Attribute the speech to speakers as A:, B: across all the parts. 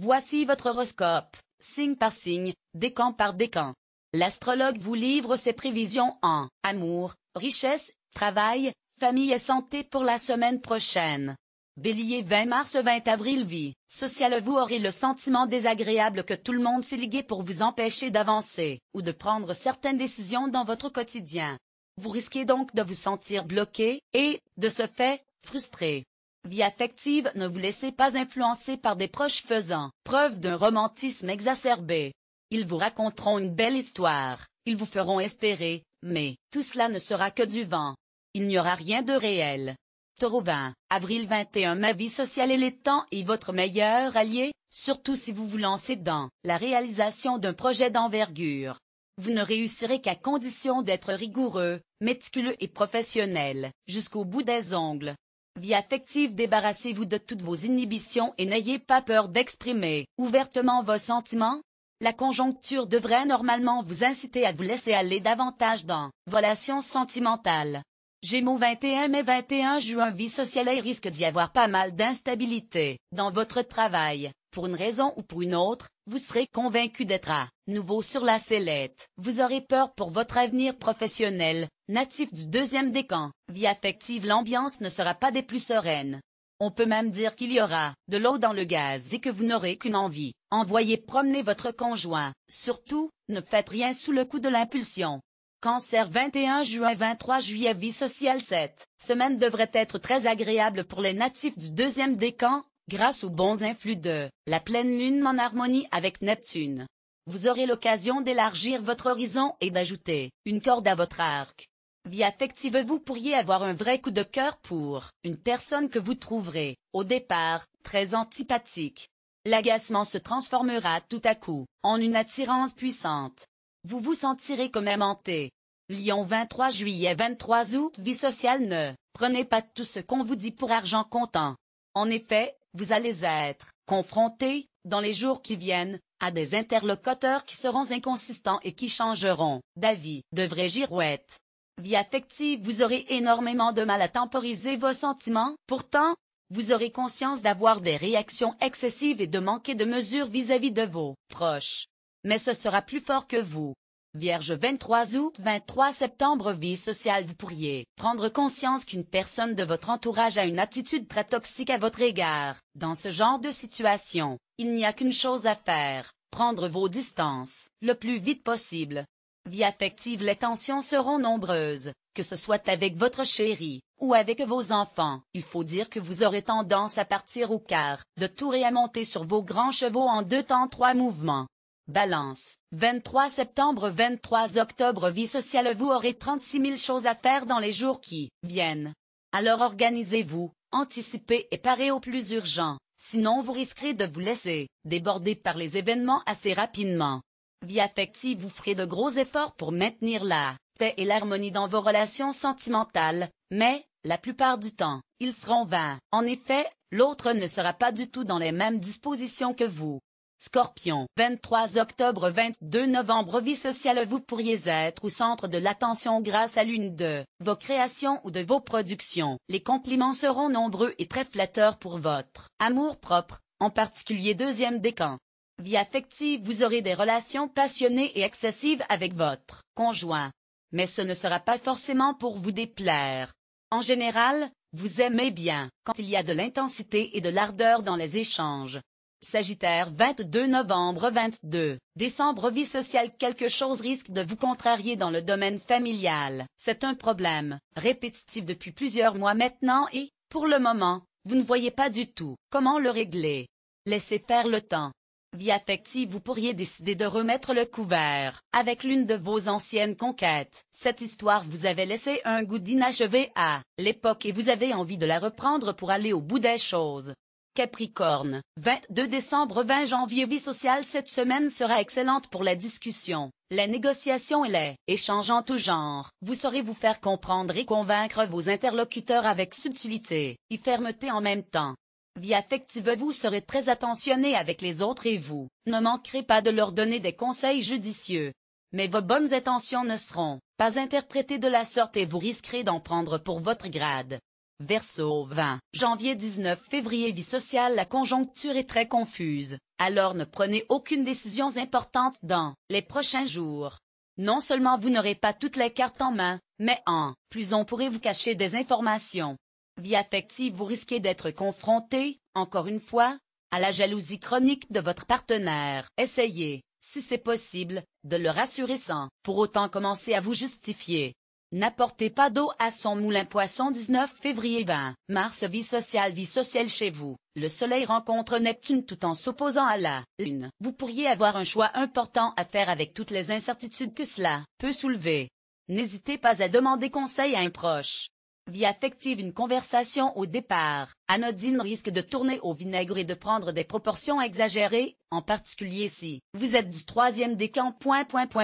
A: Voici votre horoscope, signe par signe, décan par décan. L'astrologue vous livre ses prévisions en amour, richesse, travail, famille et santé pour la semaine prochaine. Bélier 20 mars 20 avril vie sociale. Vous aurez le sentiment désagréable que tout le monde s'est ligué pour vous empêcher d'avancer, ou de prendre certaines décisions dans votre quotidien. Vous risquez donc de vous sentir bloqué, et, de ce fait, frustré. Vie affective, ne vous laissez pas influencer par des proches faisant preuve d'un romantisme exacerbé. Ils vous raconteront une belle histoire, ils vous feront espérer, mais tout cela ne sera que du vent. Il n'y aura rien de réel. Taureau 20 avril 21 Ma vie sociale et les temps est votre meilleur allié, surtout si vous vous lancez dans la réalisation d'un projet d'envergure. Vous ne réussirez qu'à condition d'être rigoureux, méticuleux et professionnel, jusqu'au bout des ongles. Vie affective, débarrassez-vous de toutes vos inhibitions et n'ayez pas peur d'exprimer ouvertement vos sentiments. La conjoncture devrait normalement vous inciter à vous laisser aller davantage dans vos relations sentimentales. Gémeaux 21 mai 21 juin Vie sociale. Il risque d'y avoir pas mal d'instabilité dans votre travail. Pour une raison ou pour une autre, vous serez convaincu d'être à nouveau sur la sellette. Vous aurez peur pour votre avenir professionnel, natif du deuxième décan. Vie affective, l'ambiance ne sera pas des plus sereines. On peut même dire qu'il y aura de l'eau dans le gaz et que vous n'aurez qu'une envie, envoyer promener votre conjoint. Surtout, ne faites rien sous le coup de l'impulsion. Cancer 21 juin 23 juillet Vie sociale. Cette semaine devrait être très agréable pour les natifs du deuxième décan, grâce aux bons influx de la pleine lune en harmonie avec Neptune. Vous aurez l'occasion d'élargir votre horizon et d'ajouter une corde à votre arc. Vie affective, vous pourriez avoir un vrai coup de cœur pour une personne que vous trouverez, au départ, très antipathique. L'agacement se transformera tout à coup en une attirance puissante. Vous vous sentirez comme aimanté. Lion 23 juillet 23 août Vie sociale. Ne prenez pas tout ce qu'on vous dit pour argent comptant. En effet, vous allez être confronté, dans les jours qui viennent, à des interlocuteurs qui seront inconsistants et qui changeront d'avis de vraies girouettes. Vie affective, vous aurez énormément de mal à temporiser vos sentiments. Pourtant, vous aurez conscience d'avoir des réactions excessives et de manquer de mesure vis-à-vis de vos proches. Mais ce sera plus fort que vous. Vierge 23 août 23 septembre Vie sociale. Vous pourriez prendre conscience qu'une personne de votre entourage a une attitude très toxique à votre égard. Dans ce genre de situation, il n'y a qu'une chose à faire, prendre vos distances, le plus vite possible. Vie affective, les tensions seront nombreuses, que ce soit avec votre chéri, ou avec vos enfants. Il faut dire que vous aurez tendance à partir au quart de tour et à monter sur vos grands chevaux en 2 temps 3 mouvements. Balance, 23 septembre 23 octobre Vie sociale. Vous aurez 36 000 choses à faire dans les jours qui viennent. Alors organisez-vous, anticipez et parez au plus urgent, sinon vous risquerez de vous laisser déborder par les événements assez rapidement. Vie affective, vous ferez de gros efforts pour maintenir la paix et l'harmonie dans vos relations sentimentales, mais, la plupart du temps, ils seront vains. En effet, l'autre ne sera pas du tout dans les mêmes dispositions que vous. Scorpion 23 octobre 22 novembre Vie sociale. Vous pourriez être au centre de l'attention grâce à l'une de vos créations ou de vos productions. Les compliments seront nombreux et très flatteurs pour votre amour-propre, en particulier deuxième décan. Vie affective, vous aurez des relations passionnées et excessives avec votre conjoint. Mais ce ne sera pas forcément pour vous déplaire. En général, vous aimez bien quand il y a de l'intensité et de l'ardeur dans les échanges. Sagittaire 22 novembre 22 décembre Vie sociale. Quelque chose risque de vous contrarier dans le domaine familial. C'est un problème répétitif depuis plusieurs mois maintenant et, pour le moment, vous ne voyez pas du tout comment le régler. Laissez faire le temps. Vie affective, vous pourriez décider de remettre le couvert avec l'une de vos anciennes conquêtes. Cette histoire vous avait laissé un goût d'inachevé à l'époque et vous avez envie de la reprendre pour aller au bout des choses. Capricorne, 22 décembre 20 janvier Vie sociale. Cette semaine sera excellente pour la discussion, les négociations et les échanges en tout genre. Vous saurez vous faire comprendre et convaincre vos interlocuteurs avec subtilité et fermeté en même temps. Vie affective, vous serez très attentionné avec les autres et vous ne manquerez pas de leur donner des conseils judicieux. Mais vos bonnes intentions ne seront pas interprétées de la sorte et vous risquerez d'en prendre pour votre grade. Verseau 20 janvier 19 février Vie sociale. La conjoncture est très confuse, Alors ne prenez aucune décision importante dans les prochains jours. Non seulement vous n'aurez pas toutes les cartes en main, mais en plus on pourrait vous cacher des informations. Vie affective, vous risquez d'être confronté, encore une fois, à la jalousie chronique de votre partenaire. Essayez, si c'est possible, de le rassurer sans pour autant commencer à vous justifier. N'apportez pas d'eau à son moulin. Poisson. 19 février 20 mars. Vie sociale chez vous. Le soleil rencontre Neptune tout en s'opposant à la lune. Vous pourriez avoir un choix important à faire avec toutes les incertitudes que cela peut soulever. N'hésitez pas à demander conseil à un proche. Vie affective, une conversation au départ anodine risque de tourner au vinaigre et de prendre des proportions exagérées, en particulier si vous êtes du troisième décan.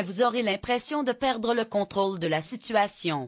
A: Vous aurez l'impression de perdre le contrôle de la situation.